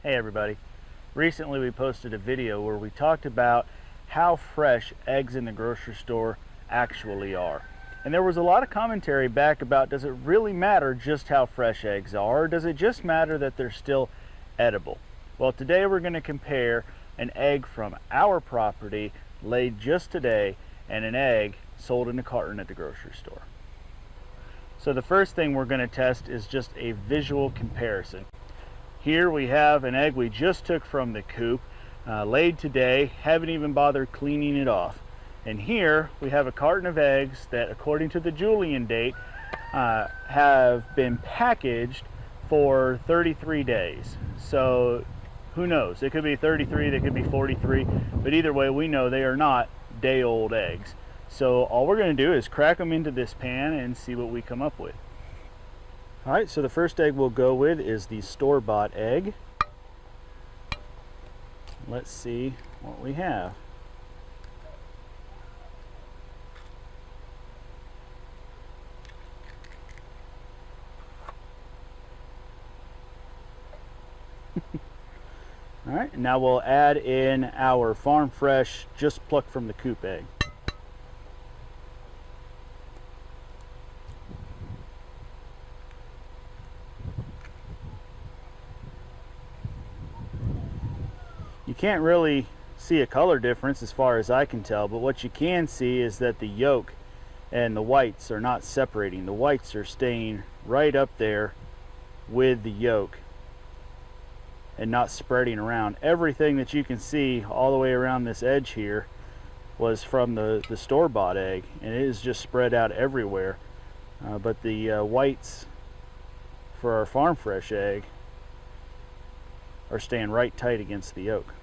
Hey everybody. Recently we posted a video where we talked about how fresh eggs in the grocery store actually are. And there was a lot of commentary back about, does it really matter just how fresh eggs are, or does it just matter that they're still edible? Well, today we're going to compare an egg from our property laid just today and an egg sold in a carton at the grocery store. So the first thing we're going to test is just a visual comparison. Here we have an egg we just took from the coop, laid today, haven't even bothered cleaning it off. And here we have a carton of eggs that, according to the Julian date, have been packaged for 33 days. So who knows? It could be 33, they could be 43, but either way we know they are not day-old eggs. So all we're going to do is crack them into this pan and see what we come up with. Alright, so the first egg we'll go with is the store-bought egg. Let's see what we have. Alright, now we'll add in our farm fresh, just plucked from the coop egg. You can't really see a color difference as far as I can tell, but what you can see is that the yolk and the whites are not separating. The whites are staying right up there with the yolk and not spreading around. Everything that you can see all the way around this edge here was from the store-bought egg, and it is just spread out everywhere. But the whites for our farm fresh egg are staying right tight against the yolk.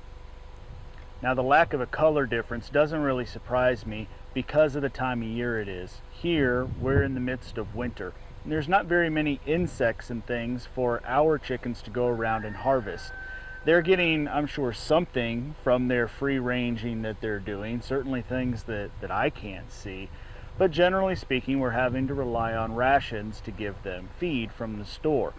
Now the lack of a color difference doesn't really surprise me because of the time of year it is. Here we're in the midst of winter, and there's not very many insects and things for our chickens to go around and harvest. They're getting, I'm sure, something from their free ranging that they're doing, certainly things that I can't see, but generally speaking we're having to rely on rations to give them feed from the store.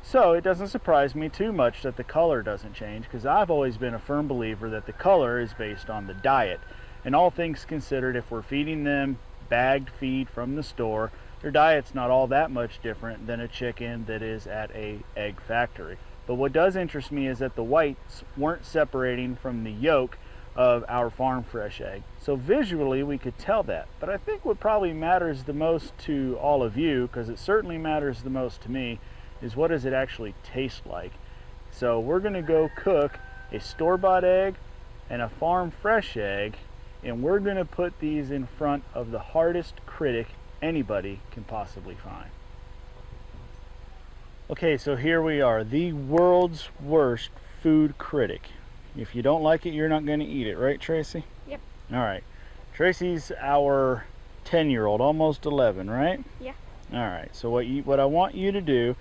So it doesn't surprise me too much that the color doesn't change, because I've always been a firm believer that the color is based on the diet. And all things considered, if we're feeding them bagged feed from the store, their diet's not all that much different than a chicken that is at an egg factory. But what does interest me is that the whites weren't separating from the yolk of our farm fresh egg. So visually we could tell that. But I think what probably matters the most to all of you, because it certainly matters the most to me, is what does it actually taste like. So we're going to go cook a store-bought egg and a farm fresh egg, and we're going to put these in front of the hardest critic anybody can possibly find. Okay, so here we are, the world's worst food critic. If you don't like it, you're not going to eat it, right, Tracy? Yep. All right. Tracy's our 10-year-old, almost 11, right? Yeah. All right, so what I want you to do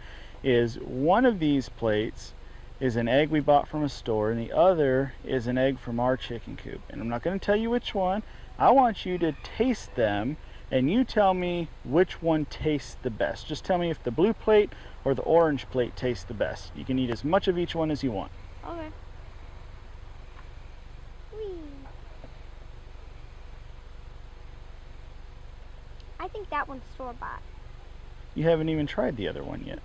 is, one of these plates is an egg we bought from a store and the other is an egg from our chicken coop. And I'm not going to tell you which one. I want you to taste them and you tell me which one tastes the best. Just tell me if the blue plate or the orange plate tastes the best. You can eat as much of each one as you want. Okay. Whee. I think that one's store-bought. You haven't even tried the other one yet.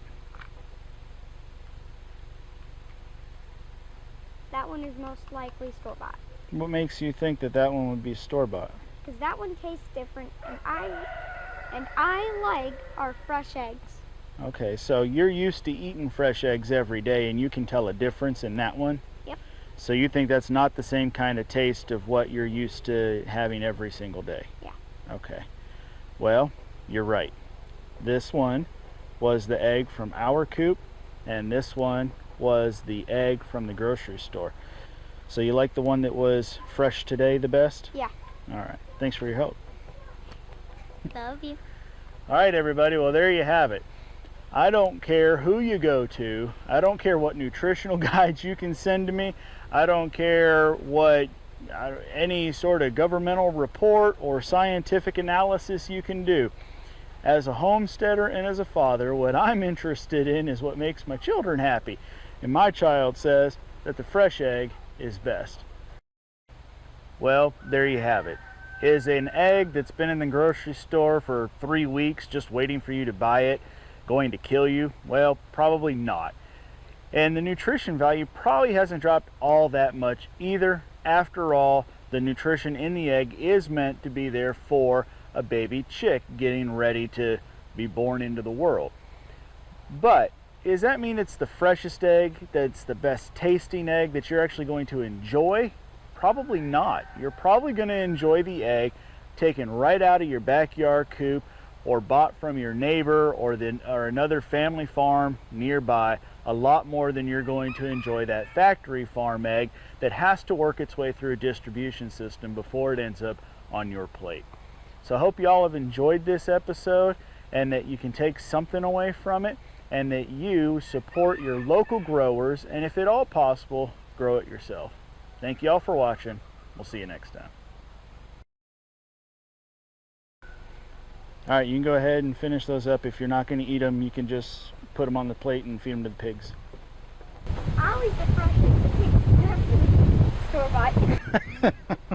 That one is most likely store-bought. What makes you think that that one would be store-bought? Because that one tastes different, and I like our fresh eggs. Okay, so you're used to eating fresh eggs every day and you can tell a difference in that one? Yep. So you think that's not the same kind of taste of what you're used to having every single day? Yeah. Okay. Well, you're right. This one was the egg from our coop, and this one was the egg from the grocery store. So you like the one that was fresh today the best? Yeah. All right. Thanks for your help. Love you. All right, everybody. Well, there you have it. I don't care who you go to. I don't care what nutritional guides you can send to me. I don't care what any sort of governmental report or scientific analysis you can do. As a homesteader and as a father, what I'm interested in is what makes my children happy. And my child says that the fresh egg is best. Well, there you have it. Is an egg that's been in the grocery store for 3 weeks just waiting for you to buy it going to kill you? Well, probably not. And the nutrition value probably hasn't dropped all that much either. After all, the nutrition in the egg is meant to be there for a baby chick getting ready to be born into the world. But does that mean it's the freshest egg, that's the best tasting egg that you're actually going to enjoy? Probably not. You're probably going to enjoy the egg taken right out of your backyard coop or bought from your neighbor or another family farm nearby a lot more than you're going to enjoy that factory farm egg that has to work its way through a distribution system before it ends up on your plate. So I hope you all have enjoyed this episode and that you can take something away from it and that you support your local growers and, if at all possible, grow it yourself. Thank you all for watching. We'll see you next time. All right, you can go ahead and finish those up. If you're not going to eat them, you can just put them on the plate and feed them to the pigs. I'll eat the fresh eggs. Store-bought.